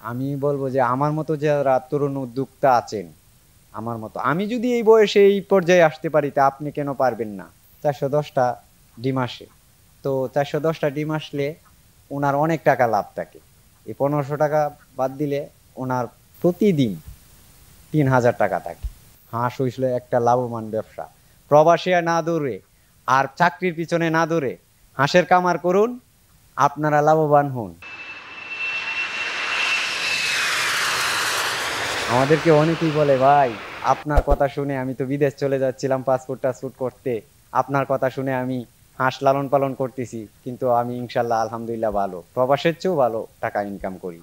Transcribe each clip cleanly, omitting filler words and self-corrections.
আমি বলবো যে আমার মতো যারা তরুণ উদ্যোক্তা আছেন, আমার মতো আমি যদি এই বয়সে এই পর্যায়ে আসতে পারি তা আপনি কেন পারবেন না? 410টা ডিম আসে। তো 410টা ডিম আসলে ওনার অনেক টাকা লাভ থাকে। এই 1500 টাকা বাদ দিলে ওনার প্রতিদিন 3000 টাকা থাকে। হাঁস হইছিল একটা লাভবান ব্যবসা। প্রবাসী না দৌড়ে আর চাকরির পিছনে না দৌড়ে হাঁসের কামার করুন, আপনারা লাভবান হন। আমাদেরকে অনেকেই বলে, ভাই আপনার কথা শুনে আমি তো বিদেশ চলে যাচ্ছিলাম পাসপোর্ট টাসপোর্ট করতে, আপনার কথা শুনে আমি হাঁস লালন পালন করতেছি, কিন্তু আমি ইনশাল্লাহ আলহামদুলিল্লাহ ভালো, প্রবাসের চেয়েও ভালো টাকা ইনকাম করি।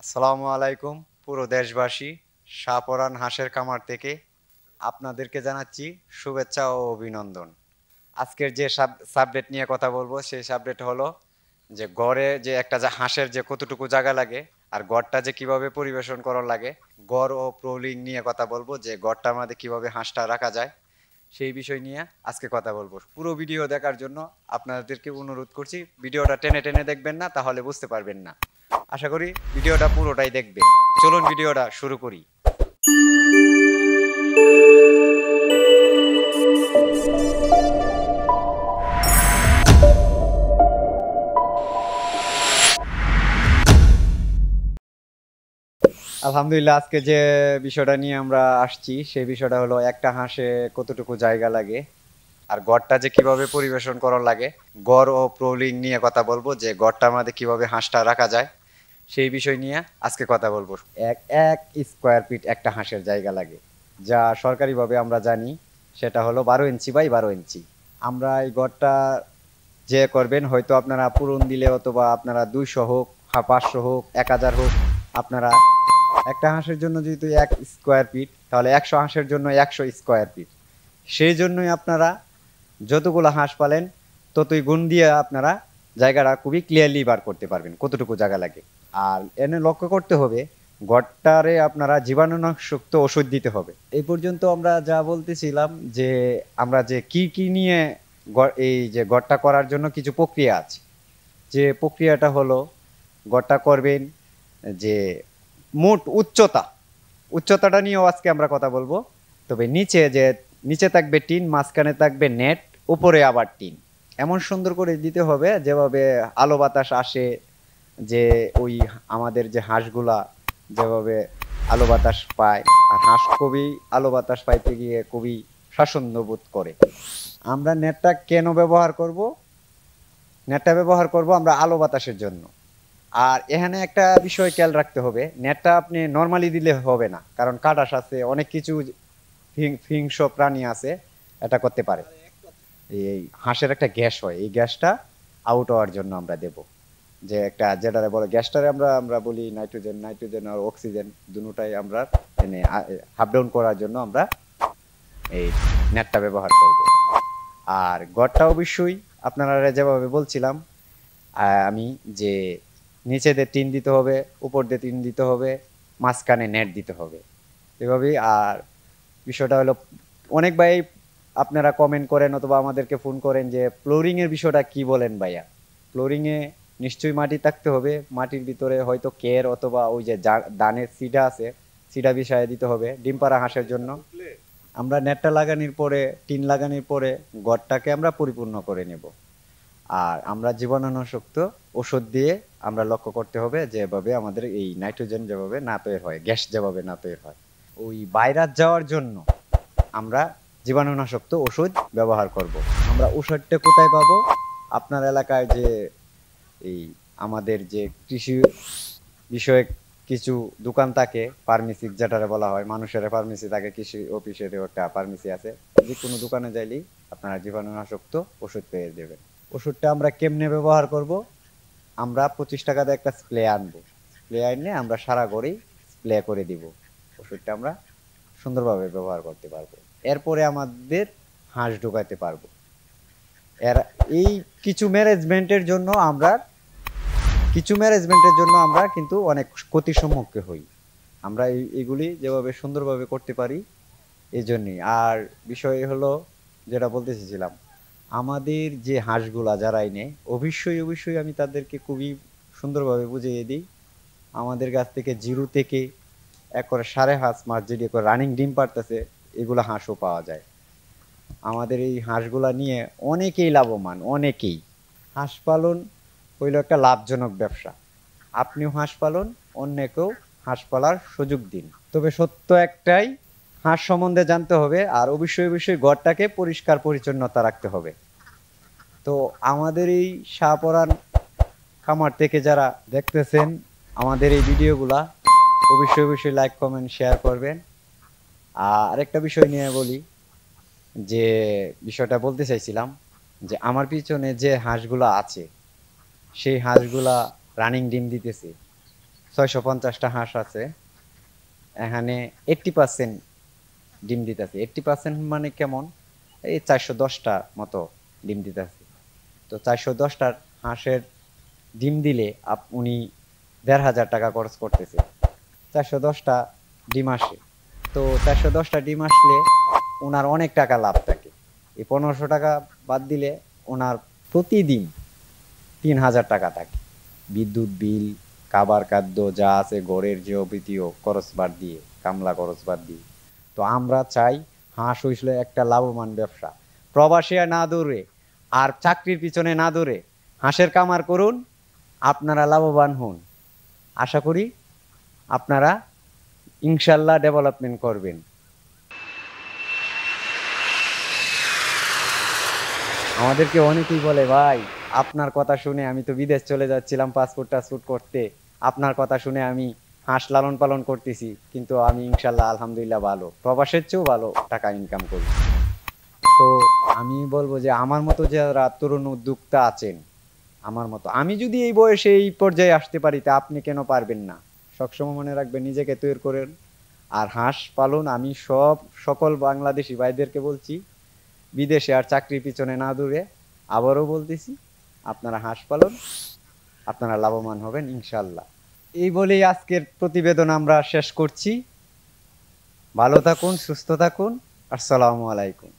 আসসালামু আলাইকুম পুরো দেশবাসী, শাহপরান হাঁসের খামার থেকে আপনাদেরকে জানাচ্ছি শুভেচ্ছা ও অভিনন্দন। আজকের যে সাবজেক্ট নিয়ে কথা বলবো সেই সাবজেক্ট হলো যে গড়ে যে একটা হাঁসের যে কতটুকু জায়গা লাগে আর গড়টা যে কিভাবে পরিবেশন করার লাগে, গড় ও প্রোলিং নিয়ে কথা বলবো, যে গড়টার মধ্যে কিভাবে হাঁসটা রাখা যায় সেই বিষয় নিয়ে আজকে কথা বলবো। পুরো ভিডিও দেখার জন্য আপনাদেরকে অনুরোধ করছি, ভিডিওটা টেনে টেনে দেখবেন না, তাহলে বুঝতে পারবেন না। আশা করি ভিডিওটা পুরোটাই দেখবেন। চলুন ভিডিওটা শুরু করি। আলহামদুলিল্লাহ, আজকে যে বিষয়টা নিয়ে আমরা আসছি সেই বিষয়টা হলো একটা হাঁসে কতটুকু জায়গা লাগে আর গড়টা যে কিভাবে পরিবেশন করার লাগে। গড় ও প্রোলিং নিয়ে কথা বলবো, যে গড়টার মধ্যে কিভাবে হাঁসটা রাখা যায় সেই বিষয় নিয়ে আজকে কথা বলবো। এক এক স্কোয়ার ফিট একটা হাঁসের জায়গা লাগে, যা সরকারিভাবে আমরা জানি সেটা হলো 12 ইঞ্চি বাই 12 ইঞ্চি। আমরা এই গড়টা যে করবেন, হয়তো আপনারা পূরণ দিলে অথবা আপনারা 200 হোক, 500 হোক, 1000 হোক, আপনারা একটা হাঁসের জন্য যেহেতু 1 স্কোয়ার ফিট, তাহলে 100 হাঁসের জন্য 100 স্কোয়ার ফিট। সেই জন্যই আপনারা যতগুলো হাঁস পালেন ততই গুণ দিয়ে আপনারা জায়গাটা খুবই ক্লিয়ারলি বার করতে পারবেন কতটুকু জায়গা লাগে। আর এনে লক্ষ্য করতে হবে গড়টারে আপনারা জীবাণুনাশক ওষুধ দিতে হবে। এই পর্যন্ত আমরা যা বলতেছিলাম যে আমরা যে কি কি নিয়ে এই যে গড়টা করার জন্য কিছু প্রক্রিয়া আছে। যে প্রক্রিয়াটা হলো, গড়টা করবেন যে মোট উচ্চতাটা নিয়েও আজকে আমরা কথা বলবো। তবে নিচে থাকবে টিন, মাঝখানে থাকবে নেট, উপরে আবার টিন। এমন সুন্দর করে দিতে হবে যেভাবে আলো বাতাস আসে, যে ওই আমাদের যে হাঁসগুলা যেভাবে আলো বাতাস পায়, আর হাঁস খুবই আলো বাতাস পাইতে গিয়ে খুবই স্বাচ্ছন্দ্য বোধ করে। আমরা নেটটা কেন ব্যবহার করব? নেটটা ব্যবহার করব আমরা আলো বাতাসের জন্য। আর এখানে একটা বিষয় খেয়াল রাখতে হবে, নেটটা আপনি নর্মালি দিলে হবে না, কারণ কাটাস আছে, অনেক কিছু হিংস্র প্রাণী আছে, এটা করতে পারে। এই হাঁসের একটা গ্যাস হয়, এই গ্যাসটা আউট হওয়ার জন্য আমরা দেব। যে একটা যেটারে বলে গ্যাসটারে আমরা আমরা বলি নাইট্রোজেন আর অক্সিজেন দুটোটাই আমরা এনে হাফ ডাউন করার জন্য আমরা এই নেটটা ব্যবহার করব। আর গড়টা অবশ্যই আপনারা যেভাবে বলছিলাম আমি, যে নিচে দিয়ে টিন দিতে হবে, উপর দিয়ে টিন দিতে হবে, মাঝখানে নেট দিতে হবে, এভাবেই। আর বিষয়টা হলো, অনেক ভাই আপনারা কমেন্ট করেন অথবা আমাদেরকে ফোন করেন যে ফ্লোরিং এর বিষয়টা কি বলেন ভাইয়া। ফ্লোরিং এ নিশ্চয়ই মাটি থাকতে হবে, মাটির ভিতরে হয়তো কের অথবা ওই যে ধানের সিডা আছে, সিডা বিষয়ে দিতে হবে ডিম পাড়া হাঁসের জন্য। আমরা নেটটা লাগানোর পরে, টিন লাগানোর পরে ঘরটাকে আমরা পরিপূর্ণ করে নেব। আর আমরা জীবাণুনাশক ওষুধ দিয়ে আমরা লক্ষ্য করতে হবে যেভাবে আমাদের এই নাইট্রোজেন যেভাবে না তৈরি হয়, গ্যাস যেভাবে না তৈরি হয়, ওই ভাইরাস যাওয়ার জন্য আমরা জীবাণুনাশক ওষুধ ব্যবহার করব। আমরা ওষুধটা কোথায় পাবো? আপনার এলাকায় যে এই আমাদের যে কৃষি বিষয়ক কিছু দোকান থাকে, ফার্মেসি যেটারে বলা হয়, মানুষের ফার্মেসি থাকে, কৃষি অফিসেরও একটা ফার্মেসি আছে, যে কোনো দোকানে যাইলেই আপনারা জীবাণুনাশক ওষুধ পেয়ে দেবেন। ওষুধটা আমরা কেমনে ব্যবহার করব? আমরা 25 টাকা দিয়ে একটা স্প্রে আনবো, স্প্রে আনলে আমরা সারা ঘরেই স্প্রে করে দিব। ওষুধটা আমরা সুন্দরভাবে ব্যবহার করতে পারবো। এরপরে আমাদের হাঁস ঢোকাতে পারবো। এর এই কিছু ম্যানেজমেন্টের জন্য আমরা কিন্তু অনেক ক্ষতির সম্মুখীন হই। আমরা এইগুলি যেভাবে সুন্দরভাবে করতে পারি এই জন্যই। আর বিষয় হলো, যেটা বলতে চেয়েছিলাম, আমাদের যে হাঁসগুলা যারা এনে, অবশ্যই আমি তাদেরকে খুবই সুন্দরভাবে বুঝিয়ে দিই আমাদের কাছ থেকে 0 থেকে একরে 5.5 মাস যদি করে রানিং ডিম পারতেছে, এগুলো হাঁসও পাওয়া যায়। আমাদের এই হাঁসগুলা নিয়ে অনেকেই লাভবান, অনেকেই। হাঁস পালন হইল একটা লাভজনক ব্যবসা। আপনিও হাঁস পালন, অন্যকেও হাঁস পালার সুযোগ দিন। তবে সত্য একটাই, হাঁস সম্বন্ধে জানতে হবে, আর অবশ্যই অবশ্যই ঘরটাকে পরিষ্কার পরিচ্ছন্নতা রাখতে হবে। তো আমাদের এই শাহপরান খামার থেকে যারা দেখতেছেন আমাদের এই ভিডিওগুলা, অবশ্যই অবশ্যই লাইক কমেন্ট শেয়ার করবেন। আর আরেকটা বিষয় নিয়ে বলি, যে বিষয়টা বলতে চাইছিলাম, যে আমার পিছনে যে হাঁসগুলা আছে সেই হাঁসগুলা রানিং ডিম দিতেছে। 650টা হাঁস আছে, এখানে 80% ডিম দিতেছে। 80% মানে কেমন, এই 410টা মতো ডিম দিতেছে। তো 410টার হাঁসের ডিম দিলে উনি 1,500 টাকা খরচ করতেছে। 410টা ডিম আসে, তো 410টা ডিম আসলে ওনার অনেক টাকা লাভ থাকে। এই 1500 টাকা বাদ দিলে ওনার প্রতিদিন 3,000 টাকা থাকে। বিদ্যুৎ বিল, খাবার খাদ্য যা আছে ঘরের যাবতীয় খরচ বাদ দিয়ে, কামলা খরচ বাদ দিয়ে। তো আমরা চাই হাঁস হইছিল একটা লাভবান ব্যবসা। প্রবাসী না দৌড়ে আর চাকরির পিছনে না দৌড়ে হাঁসের কামার করুন, আপনারা লাভবান হন। আশা করি আপনারা ইনশাল্লাহ ডেভেলপমেন্ট করবেন। আমাদেরকে অনেকেই বলে, ভাই আপনার কথা শুনে আমি তো বিদেশ চলে যাচ্ছিলাম পাসপোর্ট টাসপোর্ট করতে, আপনার কথা শুনে আমি হাঁস লালন পালন করতেছি, কিন্তু আমি ইনশাল্লাহ আলহামদুলিল্লাহ ভালো, প্রবাসের চেয়েও ভালো টাকা ইনকাম করি। তো আমি বলবো যে আমার মতো যারা তরুণ উদ্যোক্তা আছেন, আমার মতো আমি যদি এই বয়সে এই পর্যায়ে আসতে পারি, তা আপনি কেন পারবেন না? সবসময় মনে রাখবেন, নিজেকে তৈরি করেন। আর হাঁস পালন আমি সকল বাংলাদেশি ভাইদেরকে বলছি, বিদেশে আর চাকরির পিছনে না দৌড়ে, আবারও বলতেছি, আপনারা হাঁস পালন, আপনারা লাভবান হবেন ইনশাল্লাহ। এই বলেই আজকের প্রতিবেদন আমরা শেষ করছি। ভালো থাকুন, সুস্থ থাকুন। আসসালামু আলাইকুম।